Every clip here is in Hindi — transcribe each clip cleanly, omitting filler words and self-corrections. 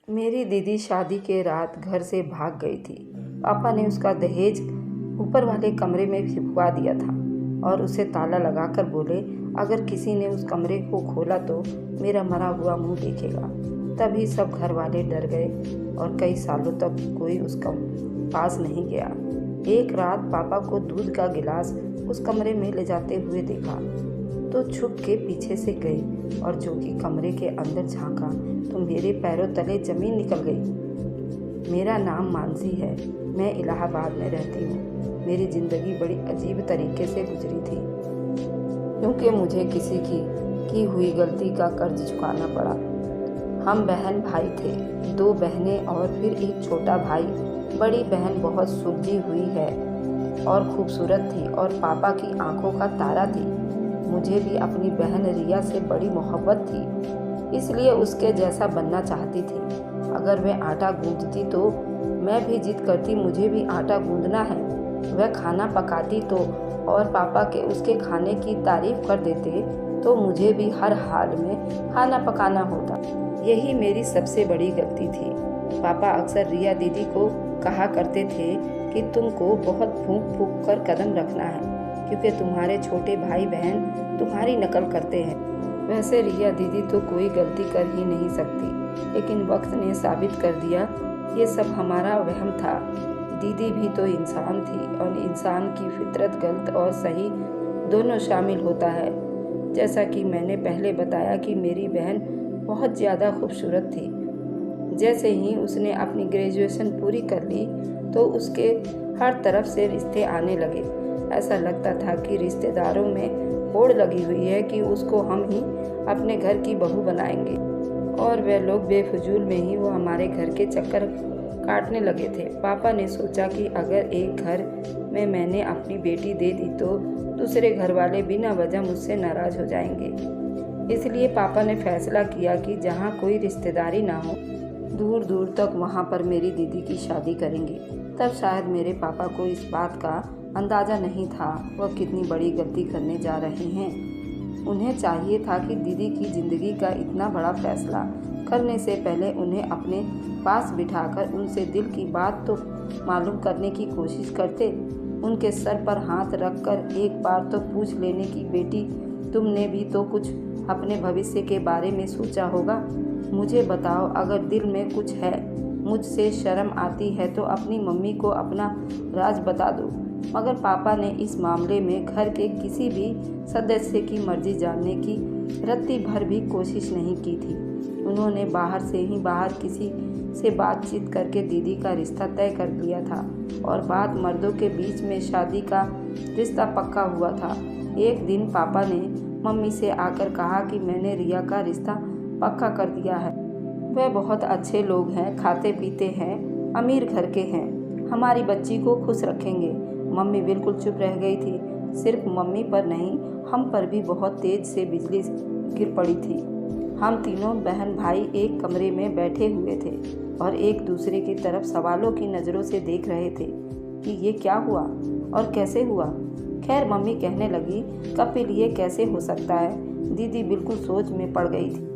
मेरी दीदी शादी के रात घर से भाग गई थी। पापा ने उसका दहेज ऊपर वाले कमरे में छिपवा दिया था और उसे ताला लगाकर बोले, अगर किसी ने उस कमरे को खोला तो मेरा मरा हुआ मुंह देखेगा। तभी सब घर वाले डर गए और कई सालों तक कोई उसका पास नहीं गया। एक रात पापा को दूध का गिलास उस कमरे में ले जाते हुए देखा तो छुप के पीछे से गई और जो कि कमरे के अंदर झांका तो मेरे पैरों तले जमीन निकल गई। मेरा नाम मानसी है। मैं इलाहाबाद में रहती हूँ। मेरी ज़िंदगी बड़ी अजीब तरीके से गुजरी थी क्योंकि मुझे किसी की हुई गलती का कर्ज चुकाना पड़ा। हम बहन भाई थे, 2 बहनें और फिर एक छोटा भाई। बड़ी बहन बहुत सुलझी हुई है और खूबसूरत थी और पापा की आंखों का तारा थी। मुझे भी अपनी बहन रिया से बड़ी मोहब्बत थी, इसलिए उसके जैसा बनना चाहती थी। अगर वह आटा गूंदती तो मैं भी जिद करती मुझे भी आटा गूंदना है। वह खाना पकाती तो और पापा के उसके खाने की तारीफ कर देते तो मुझे भी हर हाल में खाना पकाना होता। यही मेरी सबसे बड़ी गलती थी। पापा अक्सर रिया दीदी को कहा करते थे कि तुमको बहुत फूंक फूंक कर कदम रखना है क्योंकि तुम्हारे छोटे भाई बहन तुम्हारी नकल करते हैं। वैसे रिया दीदी तो कोई गलती कर ही नहीं सकती, लेकिन वक्त ने साबित कर दिया ये सब हमारा वहम था। दीदी भी तो इंसान थी और इंसान की फितरत गलत और सही दोनों शामिल होता है। जैसा कि मैंने पहले बताया कि मेरी बहन बहुत ज़्यादा खूबसूरत थी। जैसे ही उसने अपनी ग्रेजुएशन पूरी कर ली तो उसके हर तरफ से रिश्ते आने लगे। ऐसा लगता था कि रिश्तेदारों में होड़ लगी हुई है कि उसको हम ही अपने घर की बहू बनाएंगे और वह लोग बेफजूल में ही वो हमारे घर के चक्कर काटने लगे थे। पापा ने सोचा कि अगर एक घर में मैंने अपनी बेटी दे दी तो दूसरे घर वाले बिना वजह मुझसे नाराज़ हो जाएंगे। इसलिए पापा ने फैसला किया कि जहाँ कोई रिश्तेदारी ना हो, दूर दूर तक वहाँ पर मेरी दीदी की शादी करेंगे। तब शायद मेरे पापा को इस बात का अंदाज़ा नहीं था वह कितनी बड़ी गलती करने जा रहे हैं। उन्हें चाहिए था कि दीदी की ज़िंदगी का इतना बड़ा फैसला करने से पहले उन्हें अपने पास बिठाकर उनसे दिल की बात तो मालूम करने की कोशिश करते। उनके सर पर हाथ रखकर एक बार तो पूछ लेने की, बेटी तुमने भी तो कुछ अपने भविष्य के बारे में सोचा होगा। मुझे बताओ, अगर दिल में कुछ है, मुझसे शर्म आती है तो अपनी मम्मी को अपना राज बता दो। मगर पापा ने इस मामले में घर के किसी भी सदस्य की मर्जी जानने की रत्ती भर भी कोशिश नहीं की थी। उन्होंने बाहर किसी से बातचीत करके दीदी का रिश्ता तय कर लिया था और बात मर्दों के बीच में शादी का रिश्ता पक्का हुआ था। एक दिन पापा ने मम्मी से आकर कहा कि मैंने रिया का रिश्ता पक्का कर दिया है। वह बहुत अच्छे लोग हैं, खाते पीते हैं, अमीर घर के हैं, हमारी बच्ची को खुश रखेंगे। मम्मी बिल्कुल चुप रह गई थी। सिर्फ मम्मी पर नहीं, हम पर भी बहुत तेज से बिजली गिर पड़ी थी। हम तीनों बहन भाई एक कमरे में बैठे हुए थे और एक दूसरे की तरफ सवालों की नज़रों से देख रहे थे कि ये क्या हुआ और कैसे हुआ। खैर, मम्मी कहने लगी, कपिल ये कैसे हो सकता है। दीदी बिल्कुल सोच में पड़ गई थी।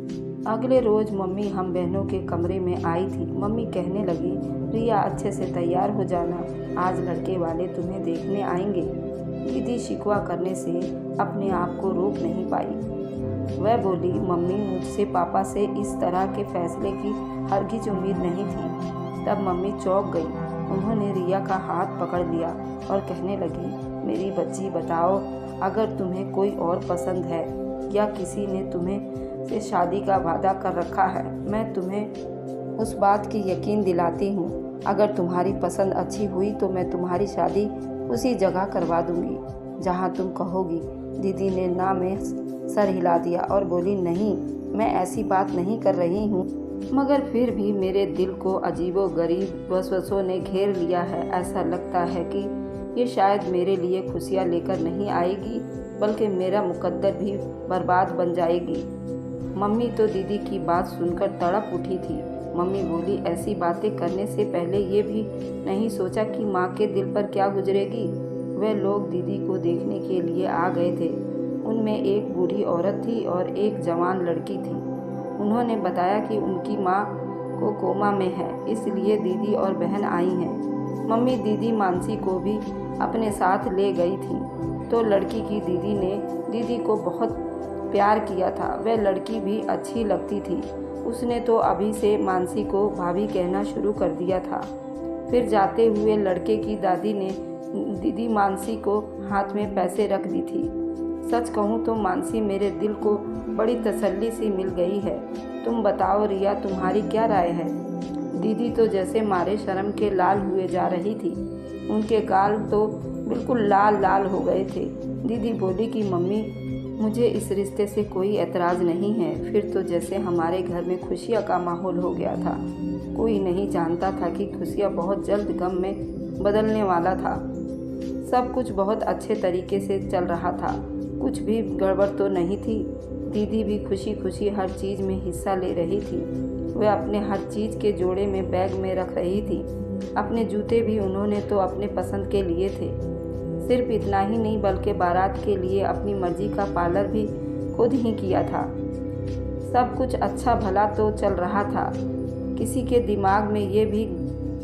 अगले रोज़ मम्मी हम बहनों के कमरे में आई थी। मम्मी कहने लगी, रिया अच्छे से तैयार हो जाना, आज लड़के वाले तुम्हें देखने आएंगे। दीदी शिकवा करने से अपने आप को रोक नहीं पाई। वह बोली, मम्मी मुझसे पापा से इस तरह के फैसले की हरगिज उम्मीद नहीं थी। तब मम्मी चौंक गई। उन्होंने रिया का हाथ पकड़ लिया और कहने लगी, मेरी बच्ची बताओ, अगर तुम्हें कोई और पसंद है या किसी ने तुम्हें से शादी का वादा कर रखा है, मैं तुम्हें उस बात की यकीन दिलाती हूँ। अगर तुम्हारी पसंद अच्छी हुई तो मैं तुम्हारी शादी उसी जगह करवा दूँगी जहाँ तुम कहोगी। दीदी ने ना में सर हिला दिया और बोली, नहीं, मैं ऐसी बात नहीं कर रही हूँ। मगर फिर भी मेरे दिल को अजीबो-गरीब वसवसों ने घेर लिया है। ऐसा लगता है कि ये शायद मेरे लिए खुशियाँ लेकर नहीं आएगी, बल्कि मेरा मुकद्दर भी बर्बाद बन जाएगी। मम्मी तो दीदी की बात सुनकर तड़प उठी थी। मम्मी बोली, ऐसी बातें करने से पहले ये भी नहीं सोचा कि माँ के दिल पर क्या गुजरेगी। वे लोग दीदी को देखने के लिए आ गए थे। उनमें एक बूढ़ी औरत थी और एक जवान लड़की थी। उन्होंने बताया कि उनकी माँ को कोमा में है, इसलिए दीदी और बहन आई हैं। मम्मी दीदी मानसी को भी अपने साथ ले गई थी। तो लड़की की दीदी ने दीदी को बहुत प्यार किया था। वह लड़की भी अच्छी लगती थी। उसने तो अभी से मानसी को भाभी कहना शुरू कर दिया था। फिर जाते हुए लड़के की दादी ने दीदी मानसी को हाथ में पैसे रख दी थी। सच कहूँ तो मानसी मेरे दिल को बड़ी तसल्ली सी मिल गई है। तुम बताओ रिया, तुम्हारी क्या राय है? दीदी तो जैसे मारे शर्म के लाल हुए जा रही थी। उनके गाल तो बिल्कुल लाल लाल हो गए थे। दीदी बोली कि मम्मी, मुझे इस रिश्ते से कोई एतराज़ नहीं है। फिर तो जैसे हमारे घर में खुशियाँ का माहौल हो गया था। कोई नहीं जानता था कि खुशियाँ बहुत जल्द गम में बदलने वाला था। सब कुछ बहुत अच्छे तरीके से चल रहा था, कुछ भी गड़बड़ तो नहीं थी। दीदी भी खुशी खुशी हर चीज़ में हिस्सा ले रही थी। वह अपने हर चीज़ के जोड़े में बैग में रख रही थी। अपने जूते भी उन्होंने तो अपने पसंद के लिए थे। सिर्फ इतना ही नहीं बल्कि बारात के लिए अपनी मर्जी का पार्लर भी खुद ही किया था। सब कुछ अच्छा भला तो चल रहा था। किसी के दिमाग में ये भी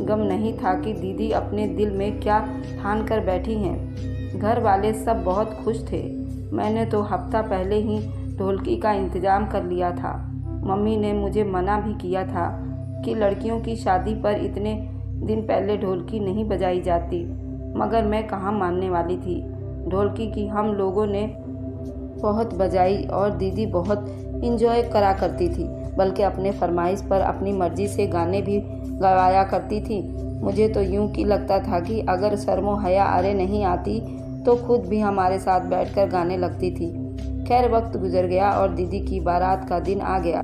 गम नहीं था कि दीदी अपने दिल में क्या ठान कर बैठी हैं। घर वाले सब बहुत खुश थे। मैंने तो हफ्ता पहले ही ढोलकी का इंतज़ाम कर लिया था। मम्मी ने मुझे मना भी किया था कि लड़कियों की शादी पर इतने दिन पहले ढोलकी नहीं बजाई जाती, मगर मैं कहाँ मानने वाली थी। ढोलकी की हम लोगों ने बहुत बजाई और दीदी बहुत इंजॉय करा करती थी, बल्कि अपने फरमाइश पर अपनी मर्जी से गाने भी गवाया करती थी। मुझे तो यूं कि लगता था कि अगर शर्मो हया अरे नहीं आती तो खुद भी हमारे साथ बैठकर गाने लगती थी। खैर वक्त गुजर गया और दीदी की बारात का दिन आ गया।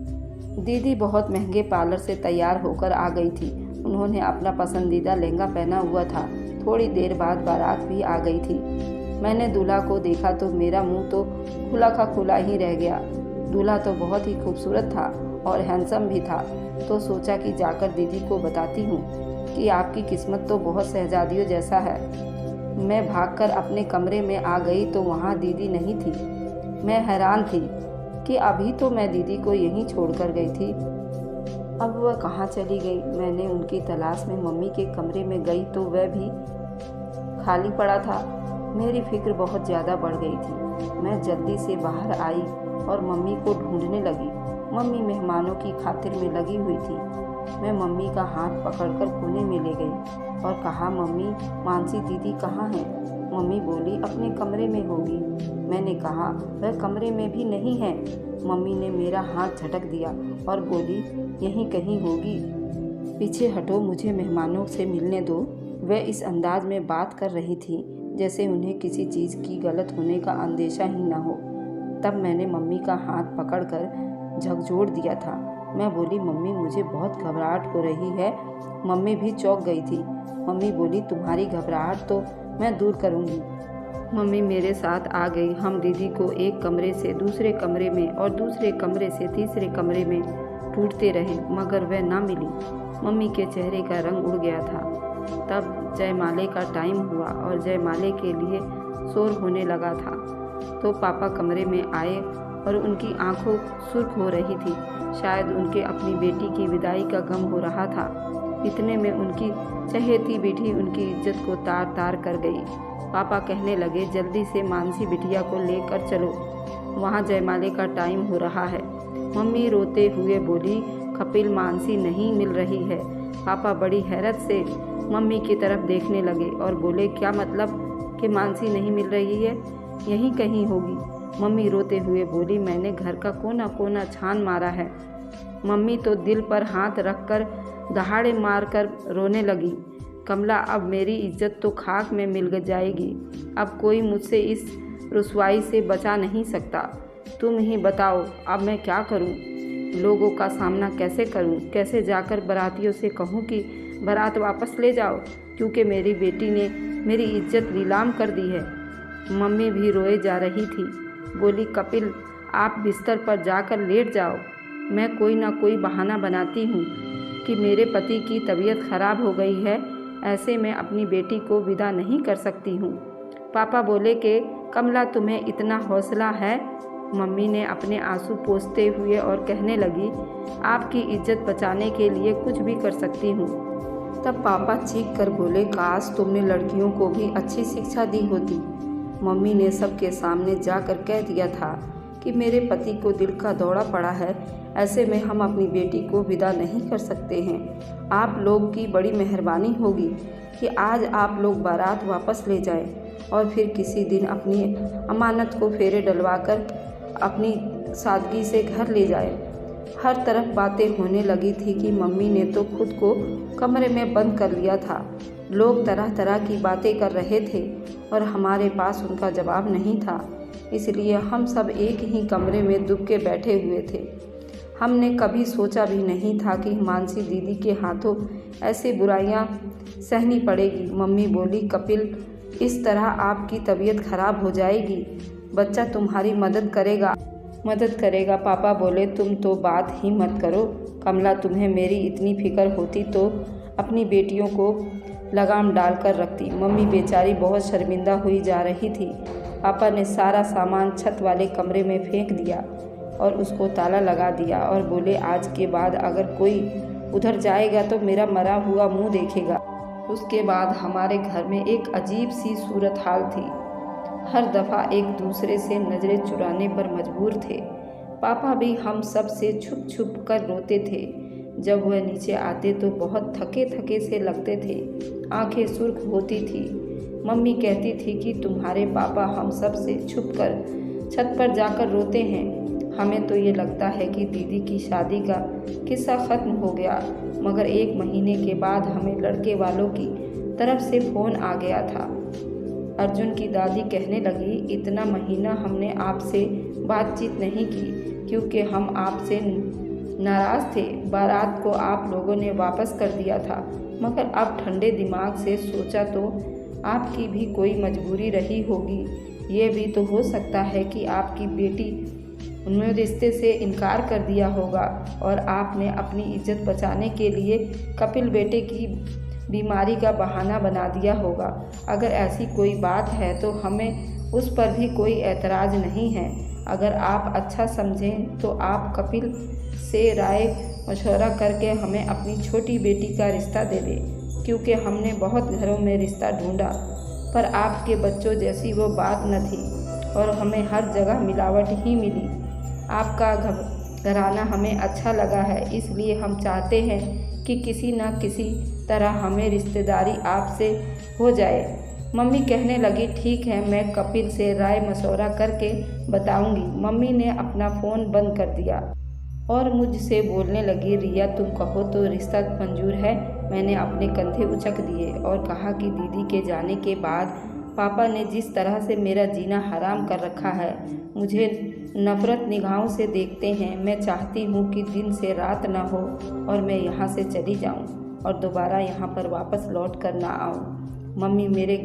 दीदी बहुत महंगे पार्लर से तैयार होकर आ गई थी। उन्होंने अपना पसंदीदा लहंगा पहना हुआ था। थोड़ी देर बाद बारात भी आ गई थी। मैंने दूल्हा को देखा तो मेरा मुंह तो खुला का खुला ही रह गया। दूल्हा तो बहुत ही खूबसूरत था और हैंडसम भी था। तो सोचा कि जाकर दीदी को बताती हूँ कि आपकी किस्मत तो बहुत शहजादियों जैसा है। मैं भागकर अपने कमरे में आ गई तो वहाँ दीदी नहीं थी। मैं हैरान थी कि अभी तो मैं दीदी को यहीं छोड़कर गई थी, अब वह कहाँ चली गई। मैंने उनकी तलाश में मम्मी के कमरे में गई तो वह भी खाली पड़ा था। मेरी फिक्र बहुत ज़्यादा बढ़ गई थी। मैं जल्दी से बाहर आई और मम्मी को ढूंढने लगी। मम्मी मेहमानों की खातिर में लगी हुई थी। मैं मम्मी का हाथ पकड़कर कोने में ले गई और कहा, मम्मी, मानसी दीदी कहाँ हैं? मम्मी बोली, अपने कमरे में होगी। मैंने कहा, वह कमरे में भी नहीं है। मम्मी ने मेरा हाथ झटक दिया और बोली, यहीं कहीं होगी। पीछे हटो, मुझे मेहमानों से मिलने दो। वह इस अंदाज में बात कर रही थी जैसे उन्हें किसी चीज़ की गलत होने का अंदेशा ही न हो। तब मैंने मम्मी का हाथ पकड़कर झकझोर दिया था। मैं बोली, मम्मी, मुझे बहुत घबराहट हो रही है। मम्मी भी चौंक गई थी। मम्मी बोली, तुम्हारी घबराहट तो मैं दूर करूँगी। मम्मी मेरे साथ आ गई। हम दीदी को एक कमरे से दूसरे कमरे में और दूसरे कमरे से तीसरे कमरे में ढूंढते रहे, मगर वह ना मिली। मम्मी के चेहरे का रंग उड़ गया था। तब जयमाले का टाइम हुआ और जयमाले के लिए शोर होने लगा था। तो पापा कमरे में आए और उनकी आंखों सुर्ख हो रही थी। शायद उनके अपनी बेटी की विदाई का गम हो रहा था। इतने में उनकी चहेती बेटी उनकी इज्जत को तार तार कर गई। पापा कहने लगे, जल्दी से मानसी बिटिया को लेकर चलो, वहाँ जयमाले का टाइम हो रहा है। मम्मी रोते हुए बोली, कपिल, मानसी नहीं मिल रही है। पापा बड़ी हैरत से मम्मी की तरफ देखने लगे और बोले, क्या मतलब कि मानसी नहीं मिल रही है? यहीं कहीं होगी। मम्मी रोते हुए बोली, मैंने घर का कोना कोना छान मारा है। मम्मी तो दिल पर हाथ रखकर दहाड़े मारकर रोने लगी। कमला, अब मेरी इज्जत तो खाक में मिल जाएगी। अब कोई मुझसे इस रुसवाई से बचा नहीं सकता। तुम ही बताओ, अब मैं क्या करूं? लोगों का सामना कैसे करूं? कैसे जाकर बारातियों से कहूं कि बारात वापस ले जाओ, क्योंकि मेरी बेटी ने मेरी इज्जत नीलाम कर दी है। मम्मी भी रोए जा रही थी। बोली, कपिल, आप बिस्तर पर जाकर लेट जाओ। मैं कोई ना कोई बहाना बनाती हूँ कि मेरे पति की तबीयत खराब हो गई है, ऐसे में अपनी बेटी को विदा नहीं कर सकती हूँ। पापा बोले कि कमला, तुम्हें इतना हौसला है मम्मी ने अपने आंसू पोंछते हुए और कहने लगी, आपकी इज्जत बचाने के लिए कुछ भी कर सकती हूँ। तब पापा चीख कर बोले, काश तुमने लड़कियों को भी अच्छी शिक्षा दी होती। मम्मी ने सबके सामने जाकर कह दिया था कि मेरे पति को दिल का दौरा पड़ा है, ऐसे में हम अपनी बेटी को विदा नहीं कर सकते हैं। आप लोग की बड़ी मेहरबानी होगी कि आज आप लोग बारात वापस ले जाएं और फिर किसी दिन अपनी अमानत को फेरे डलवाकर अपनी सादगी से घर ले जाएं। हर तरफ बातें होने लगी थी कि मम्मी ने तो खुद को कमरे में बंद कर लिया था। लोग तरह तरह की बातें कर रहे थे और हमारे पास उनका जवाब नहीं था, इसलिए हम सब एक ही कमरे में दुबके बैठे हुए थे। हमने कभी सोचा भी नहीं था कि हिमांशी दीदी के हाथों ऐसी बुराइयां सहनी पड़ेगी। मम्मी बोली, कपिल, इस तरह आपकी तबीयत खराब हो जाएगी, बच्चा तुम्हारी मदद करेगा। पापा बोले, तुम तो बात ही मत करो कमला, तुम्हें मेरी इतनी फिक्र होती तो अपनी बेटियों को लगाम डाल कर रखती। मम्मी बेचारी बहुत शर्मिंदा हुई जा रही थी। पापा ने सारा सामान छत वाले कमरे में फेंक दिया और उसको ताला लगा दिया और बोले, आज के बाद अगर कोई उधर जाएगा तो मेरा मरा हुआ मुंह देखेगा। उसके बाद हमारे घर में एक अजीब सी सूरत हाल थी। हर दफ़ा एक दूसरे से नज़रें चुराने पर मजबूर थे। पापा भी हम सब से छुप छुप कर रोते थे। जब वह नीचे आते तो बहुत थके थके से लगते थे, आंखें सुर्ख होती थी। मम्मी कहती थी कि तुम्हारे पापा हम सब से छुप कर छत पर जाकर रोते हैं। हमें तो ये लगता है कि दीदी की शादी का किस्सा ख़त्म हो गया, मगर 1 महीने के बाद हमें लड़के वालों की तरफ से फ़ोन आ गया था। अर्जुन की दादी कहने लगी, इतना महीना हमने आपसे बातचीत नहीं की क्योंकि हम आपसे नाराज़ थे। बारात को आप लोगों ने वापस कर दिया था, मगर अब ठंडे दिमाग से सोचा तो आपकी भी कोई मजबूरी रही होगी। ये भी तो हो सकता है कि आपकी बेटी उन्होंने रिश्ते से इनकार कर दिया होगा और आपने अपनी इज्जत बचाने के लिए कपिल बेटे की बीमारी का बहाना बना दिया होगा। अगर ऐसी कोई बात है तो हमें उस पर भी कोई एतराज़ नहीं है। अगर आप अच्छा समझें तो आप कपिल से राय मशवरा करके हमें अपनी छोटी बेटी का रिश्ता दे दें, क्योंकि हमने बहुत घरों में रिश्ता ढूंढा पर आपके बच्चों जैसी वो बात न थी और हमें हर जगह मिलावट ही मिली। आपका घराना हमें अच्छा लगा है, इसलिए हम चाहते हैं कि किसी न किसी तरह हमें रिश्तेदारी आपसे हो जाए। मम्मी कहने लगी, ठीक है, मैं कपिल से राय मशवरा करके बताऊंगी। मम्मी ने अपना फ़ोन बंद कर दिया और मुझसे बोलने लगी, रिया, तुम कहो तो रिश्ता मंजूर है। मैंने अपने कंधे उचक दिए और कहा कि दीदी के जाने के बाद पापा ने जिस तरह से मेरा जीना हराम कर रखा है, मुझे नफ़रत निगाहों से देखते हैं। मैं चाहती हूँ कि दिन से रात ना हो और मैं यहाँ से चली जाऊँ और दोबारा यहाँ पर वापस लौट कर ना आऊँ। मम्मी मेरे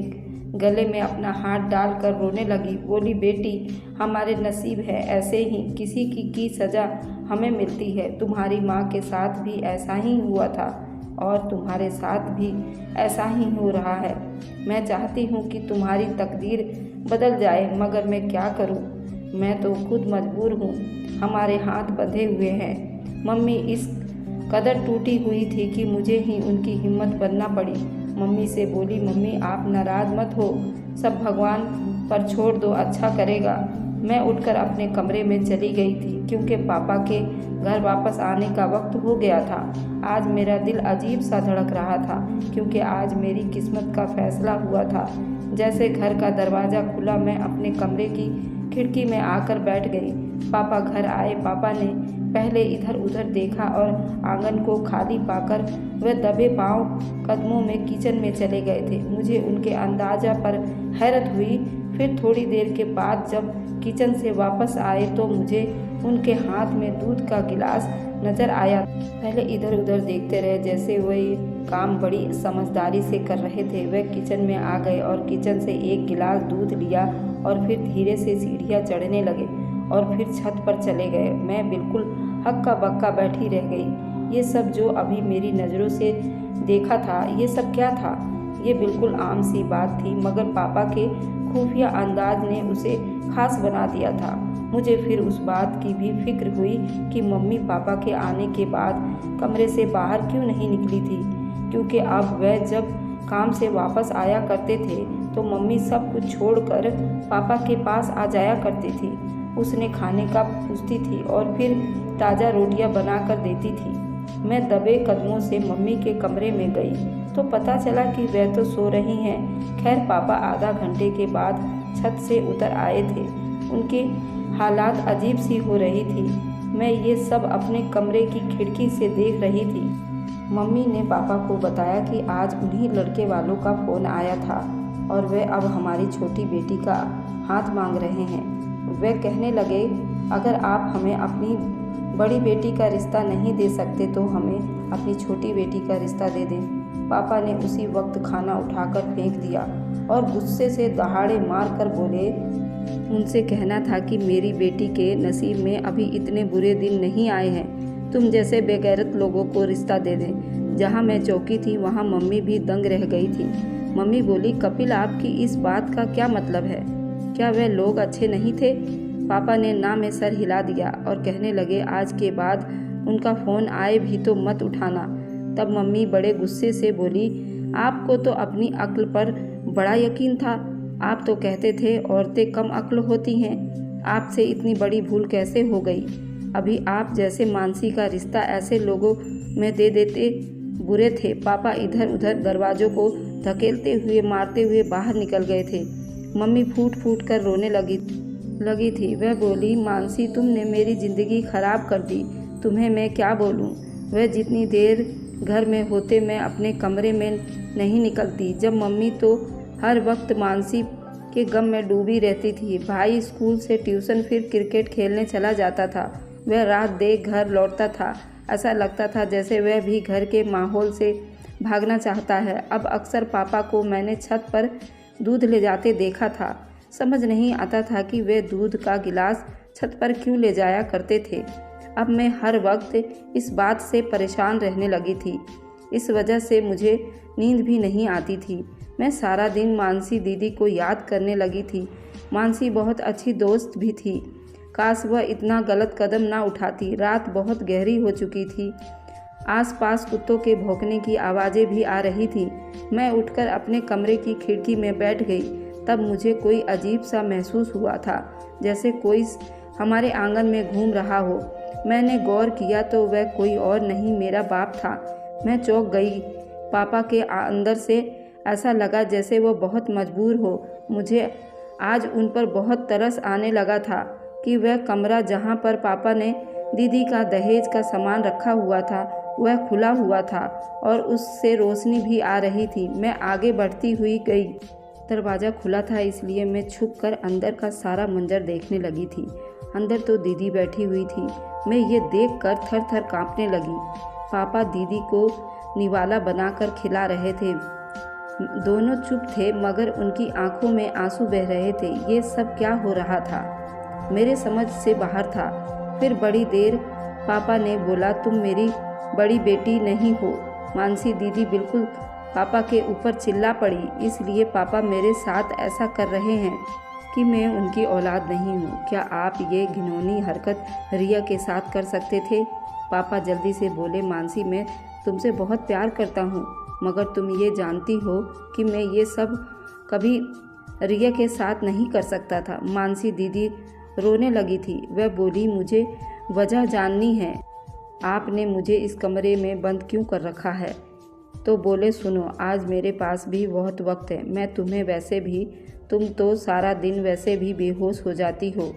गले में अपना हाथ डालकर रोने लगी, बोली, बेटी, हमारे नसीब है ऐसे ही किसी की सज़ा हमें मिलती है। तुम्हारी माँ के साथ भी ऐसा ही हुआ था और तुम्हारे साथ भी ऐसा ही हो रहा है। मैं चाहती हूँ कि तुम्हारी तकदीर बदल जाए, मगर मैं क्या करूँ? मैं तो खुद मजबूर हूँ, हमारे हाथ बंधे हुए हैं। मम्मी इस कदर टूटी हुई थी कि मुझे ही उनकी हिम्मत बनना पड़ी। मम्मी से बोली, मम्मी आप नाराज़ मत हो, सब भगवान पर छोड़ दो, अच्छा करेगा। मैं उठकर अपने कमरे में चली गई थी क्योंकि पापा के घर वापस आने का वक्त हो गया था। आज मेरा दिल अजीब सा धड़क रहा था क्योंकि आज मेरी किस्मत का फैसला हुआ था। जैसे घर का दरवाज़ा खुला, मैं अपने कमरे की खिड़की में आकर बैठ गई। पापा घर आए। पापा ने पहले इधर उधर देखा और आंगन को खाली पाकर वह दबे पांव कदमों में किचन में चले गए थे। मुझे उनके अंदाज़ा पर हैरत हुई। फिर थोड़ी देर के बाद जब किचन से वापस आए तो मुझे उनके हाथ में दूध का गिलास नज़र आया। पहले इधर उधर देखते रहे, जैसे वह ये काम बड़ी समझदारी से कर रहे थे। वह किचन में आ गए और किचन से एक गिलास दूध लिया और फिर धीरे से सीढ़ियाँ चढ़ने लगे और फिर छत पर चले गए। मैं बिल्कुल हक्का बक्का बैठी रह गई। ये सब जो अभी मेरी नज़रों से देखा था, ये सब क्या था? ये बिल्कुल आम सी बात थी, मगर पापा के खुफिया अंदाज ने उसे खास बना दिया था। मुझे फिर उस बात की भी फिक्र हुई कि मम्मी पापा के आने के बाद कमरे से बाहर क्यों नहीं निकली थी, क्योंकि अब वह जब काम से वापस आया करते थे तो मम्मी सब कुछ छोड़कर पापा के पास आ जाया करती थी। उसने खाने का पूछती थी और फिर ताज़ा रोटियां बना कर देती थी। मैं दबे कदमों से मम्मी के कमरे में गई तो पता चला कि वह तो सो रही हैं। खैर पापा आधा घंटे के बाद छत से उतर आए थे। उनके हालात अजीब सी हो रही थी। मैं ये सब अपने कमरे की खिड़की से देख रही थी। मम्मी ने पापा को बताया कि आज उन्हीं लड़के वालों का फ़ोन आया था और वे अब हमारी छोटी बेटी का हाथ मांग रहे हैं। वे कहने लगे, अगर आप हमें अपनी बड़ी बेटी का रिश्ता नहीं दे सकते तो हमें अपनी छोटी बेटी का रिश्ता दे दें। पापा ने उसी वक्त खाना उठाकर फेंक दिया और गुस्से से दहाड़े मार कर बोले, उनसे कहना था कि मेरी बेटी के नसीब में अभी इतने बुरे दिन नहीं आए हैं। तुम जैसे बेगैरत लोगों को रिश्ता दे दें। जहाँ मैं चौकी थी वहाँ मम्मी भी दंग रह गई थी। मम्मी बोली, कपिल आपकी इस बात का क्या मतलब है? क्या वे लोग अच्छे नहीं थे? पापा ने ना में सर हिला दिया और कहने लगे, आज के बाद उनका फ़ोन आए भी तो मत उठाना। तब मम्मी बड़े गुस्से से बोली, आपको तो अपनी अक्ल पर बड़ा यकीन था। आप तो कहते थे औरतें कम अक्ल होती हैं। आपसे इतनी बड़ी भूल कैसे हो गई? अभी आप जैसे मानसी का रिश्ता ऐसे लोगों में दे देते बुरे थे। पापा इधर उधर दरवाजों को धकेलते हुए मारते हुए बाहर निकल गए थे। मम्मी फूट फूट कर रोने लगी थी। वह बोली, मानसी तुमने मेरी ज़िंदगी ख़राब कर दी। तुम्हें मैं क्या बोलूं? वह जितनी देर घर में होते मैं अपने कमरे में नहीं निकलती। जब मम्मी तो हर वक्त मानसी के गम में डूबी रहती थी। भाई स्कूल से ट्यूशन फिर क्रिकेट खेलने चला जाता था। वह रात देख घर लौटता था। ऐसा लगता था जैसे वह भी घर के माहौल से भागना चाहता है। अब अक्सर पापा को मैंने छत पर दूध ले जाते देखा था। समझ नहीं आता था कि वे दूध का गिलास छत पर क्यों ले जाया करते थे। अब मैं हर वक्त इस बात से परेशान रहने लगी थी। इस वजह से मुझे नींद भी नहीं आती थी। मैं सारा दिन मानसी दीदी को याद करने लगी थी। मानसी बहुत अच्छी दोस्त भी थी। काश वह इतना गलत कदम ना उठाती। रात बहुत गहरी हो चुकी थी। आसपास कुत्तों के भौंकने की आवाज़ें भी आ रही थी। मैं उठकर अपने कमरे की खिड़की में बैठ गई। तब मुझे कोई अजीब सा महसूस हुआ था, जैसे कोई हमारे आंगन में घूम रहा हो। मैंने गौर किया तो वह कोई और नहीं, मेरा बाप था। मैं चौंक गई। पापा के अंदर से ऐसा लगा जैसे वह बहुत मजबूर हो। मुझे आज उन पर बहुत तरस आने लगा था कि वह कमरा जहाँ पर पापा ने दीदी का दहेज का सामान रखा हुआ था वह खुला हुआ था और उससे रोशनी भी आ रही थी। मैं आगे बढ़ती हुई गई। दरवाज़ा खुला था, इसलिए मैं छुप कर अंदर का सारा मंजर देखने लगी थी। अंदर तो दीदी बैठी हुई थी। मैं ये देखकर थर थर काँपने लगी। पापा दीदी को निवाला बनाकर खिला रहे थे। दोनों चुप थे, मगर उनकी आंखों में आंसू बह रहे थे। ये सब क्या हो रहा था? मेरे समझ से बाहर था। फिर बड़ी देर पापा ने बोला, तुम मेरी बड़ी बेटी नहीं हो। मानसी दीदी बिल्कुल पापा के ऊपर चिल्ला पड़ी। इसलिए पापा मेरे साथ ऐसा कर रहे हैं कि मैं उनकी औलाद नहीं हूँ। क्या आप ये घिनौनी हरकत रिया के साथ कर सकते थे? पापा जल्दी से बोले, मानसी मैं तुमसे बहुत प्यार करता हूँ, मगर तुम ये जानती हो कि मैं ये सब कभी रिया के साथ नहीं कर सकता था। मानसी दीदी रोने लगी थी। वह बोली, मुझे वजह जाननी है। आपने मुझे इस कमरे में बंद क्यों कर रखा है? तो बोले, सुनो, आज मेरे पास भी बहुत वक्त है। मैं तुम्हें वैसे भी, तुम तो सारा दिन वैसे भी बेहोश हो जाती हो,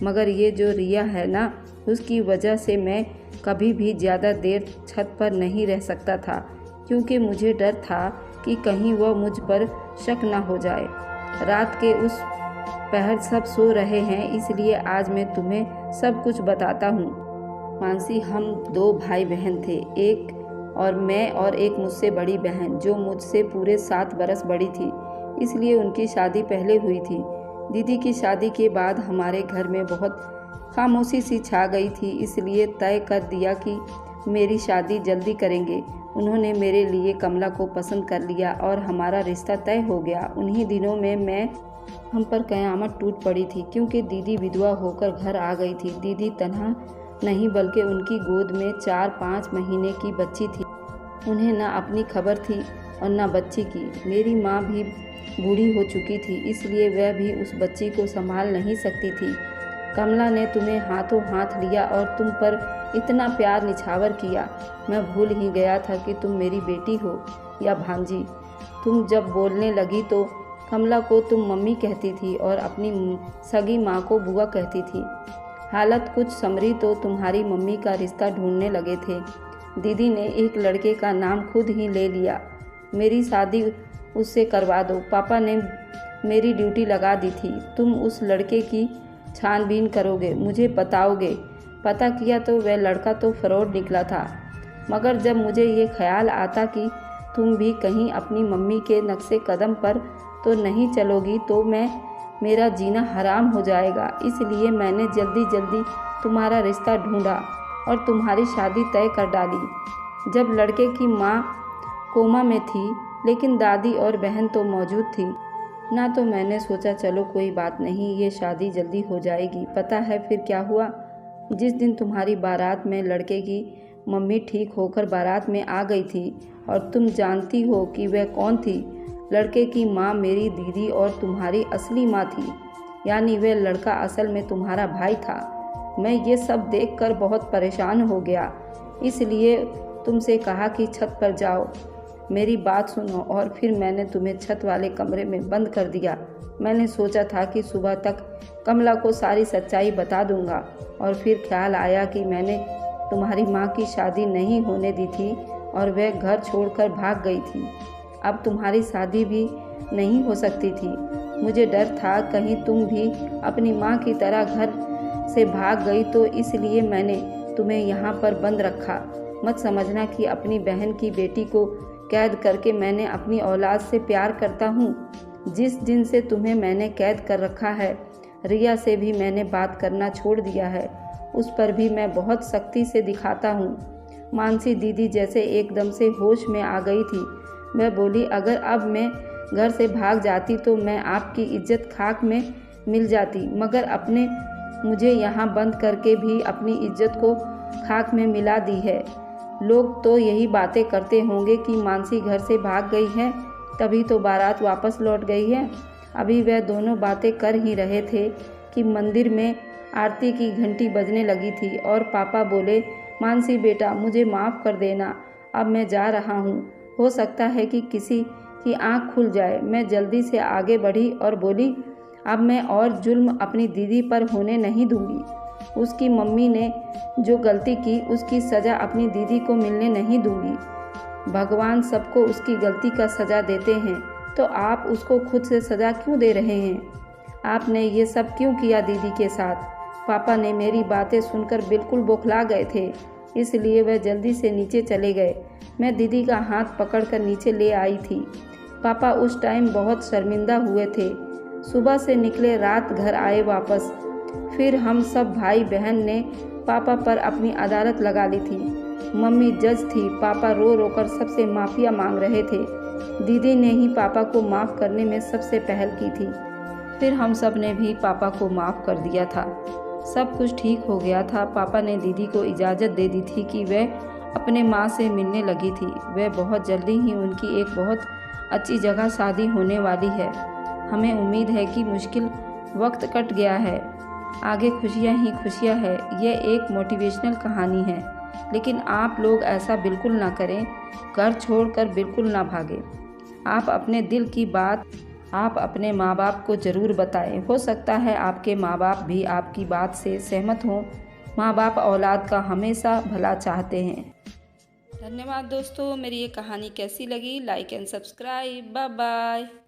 मगर ये जो रिया है ना, उसकी वजह से मैं कभी भी ज़्यादा देर छत पर नहीं रह सकता था, क्योंकि मुझे डर था कि कहीं वह मुझ पर शक ना हो जाए। रात के उस पहर सब सो रहे हैं, इसलिए आज मैं तुम्हें सब कुछ बताता हूँ। मानसी, हम 2 भाई बहन थे, एक और मैं और एक मुझसे बड़ी बहन जो मुझसे पूरे 7 बरस बड़ी थी, इसलिए उनकी शादी पहले हुई थी। दीदी की शादी के बाद हमारे घर में बहुत खामोशी सी छा गई थी, इसलिए तय कर दिया कि मेरी शादी जल्दी करेंगे। उन्होंने मेरे लिए कमला को पसंद कर लिया और हमारा रिश्ता तय हो गया। उन्हीं दिनों में मैं हम पर कयामत टूट पड़ी थी, क्योंकि दीदी विधवा होकर घर आ गई थी। दीदी तनहा नहीं बल्कि उनकी गोद में 4-5 महीने की बच्ची थी। उन्हें ना अपनी खबर थी और ना बच्ची की। मेरी माँ भी बूढ़ी हो चुकी थी, इसलिए वह भी उस बच्ची को संभाल नहीं सकती थी। कमला ने तुम्हें हाथों हाथ लिया और तुम पर इतना प्यार निछावर किया, मैं भूल ही गया था कि तुम मेरी बेटी हो या भांजी। तुम जब बोलने लगी तो कमला को तुम मम्मी कहती थी और अपनी सगी माँ को बुआ कहती थी। हालत कुछ संभरी तो तुम्हारी मम्मी का रिश्ता ढूंढने लगे थे। दीदी ने एक लड़के का नाम खुद ही ले लिया। मेरी शादी उससे करवा दो, पापा ने मेरी ड्यूटी लगा दी थी। तुम उस लड़के की छानबीन करोगे, मुझे बताओगे। पता किया तो वह लड़का तो फ्रॉड निकला था। मगर जब मुझे ये ख्याल आता कि तुम भी कहीं अपनी मम्मी के नक्शे कदम पर तो नहीं चलोगी तो मेरा जीना हराम हो जाएगा। इसलिए मैंने जल्दी जल्दी तुम्हारा रिश्ता ढूंढा और तुम्हारी शादी तय कर डाली। जब लड़के की माँ कोमा में थी, लेकिन दादी और बहन तो मौजूद थी ना, तो मैंने सोचा चलो कोई बात नहीं, ये शादी जल्दी हो जाएगी। पता है फिर क्या हुआ? जिस दिन तुम्हारी बारात में लड़के की मम्मी ठीक होकर बारात में आ गई थी, और तुम जानती हो कि वह कौन थी। लड़के की माँ मेरी दीदी और तुम्हारी असली माँ थी, यानी वह लड़का असल में तुम्हारा भाई था। मैं ये सब देखकर बहुत परेशान हो गया, इसलिए तुमसे कहा कि छत पर जाओ, मेरी बात सुनो। और फिर मैंने तुम्हें छत वाले कमरे में बंद कर दिया। मैंने सोचा था कि सुबह तक कमला को सारी सच्चाई बता दूंगा, और फिर ख्याल आया कि मैंने तुम्हारी माँ की शादी नहीं होने दी थी और वह घर छोड़कर भाग गई थी। अब तुम्हारी शादी भी नहीं हो सकती थी। मुझे डर था कहीं तुम भी अपनी माँ की तरह घर से भाग गई, तो इसलिए मैंने तुम्हें यहाँ पर बंद रखा। मत समझना कि अपनी बहन की बेटी को कैद करके मैंने अपनी औलाद से प्यार करता हूँ। जिस दिन से तुम्हें मैंने कैद कर रखा है, रिया से भी मैंने बात करना छोड़ दिया है। उस पर भी मैं बहुत सख्ती से दिखाता हूँ। मानसी दीदी जैसे एकदम से होश में आ गई थी। वह बोली, अगर अब मैं घर से भाग जाती तो मैं आपकी इज्जत खाक में मिल जाती, मगर अपने मुझे यहाँ बंद करके भी अपनी इज्जत को खाक में मिला दी है। लोग तो यही बातें करते होंगे कि मानसी घर से भाग गई है, तभी तो बारात वापस लौट गई है। अभी वह दोनों बातें कर ही रहे थे कि मंदिर में आरती की घंटी बजने लगी थी और पापा बोले, मानसी बेटा मुझे माफ़ कर देना, अब मैं जा रहा हूँ। हो सकता है कि किसी की आँख खुल जाए। मैं जल्दी से आगे बढ़ी और बोली, अब मैं और जुल्म अपनी दीदी पर होने नहीं दूंगी। उसकी मम्मी ने जो गलती की उसकी सज़ा अपनी दीदी को मिलने नहीं दूंगी। भगवान सबको उसकी गलती का सज़ा देते हैं, तो आप उसको खुद से सज़ा क्यों दे रहे हैं? आपने ये सब क्यों किया दीदी के साथ? पापा ने मेरी बातें सुनकर बिल्कुल बौखला गए थे, इसलिए वह जल्दी से नीचे चले गए। मैं दीदी का हाथ पकड़कर नीचे ले आई थी। पापा उस टाइम बहुत शर्मिंदा हुए थे। सुबह से निकले, रात घर आए वापस। फिर हम सब भाई बहन ने पापा पर अपनी अदालत लगा ली थी। मम्मी जज थी, पापा रो रो कर सबसे माफ़िया मांग रहे थे। दीदी ने ही पापा को माफ़ करने में सबसे पहल की थी। फिर हम सब ने भी पापा को माफ़ कर दिया था। सब कुछ ठीक हो गया था। पापा ने दीदी को इजाज़त दे दी थी कि वह अपने माँ से मिलने लगी थी। वह बहुत जल्दी ही उनकी एक बहुत अच्छी जगह शादी होने वाली है। हमें उम्मीद है कि मुश्किल वक्त कट गया है, आगे खुशियाँ ही खुशियाँ है। यह एक मोटिवेशनल कहानी है, लेकिन आप लोग ऐसा बिल्कुल ना करें, घर छोड़कर बिल्कुल ना भागें। आप अपने दिल की बात आप अपने माँ बाप को ज़रूर बताएं। हो सकता है आपके माँ बाप भी आपकी बात से सहमत हों। माँ बाप औलाद का हमेशा भला चाहते हैं। धन्यवाद दोस्तों। मेरी ये कहानी कैसी लगी? Like and subscribe. Bye bye.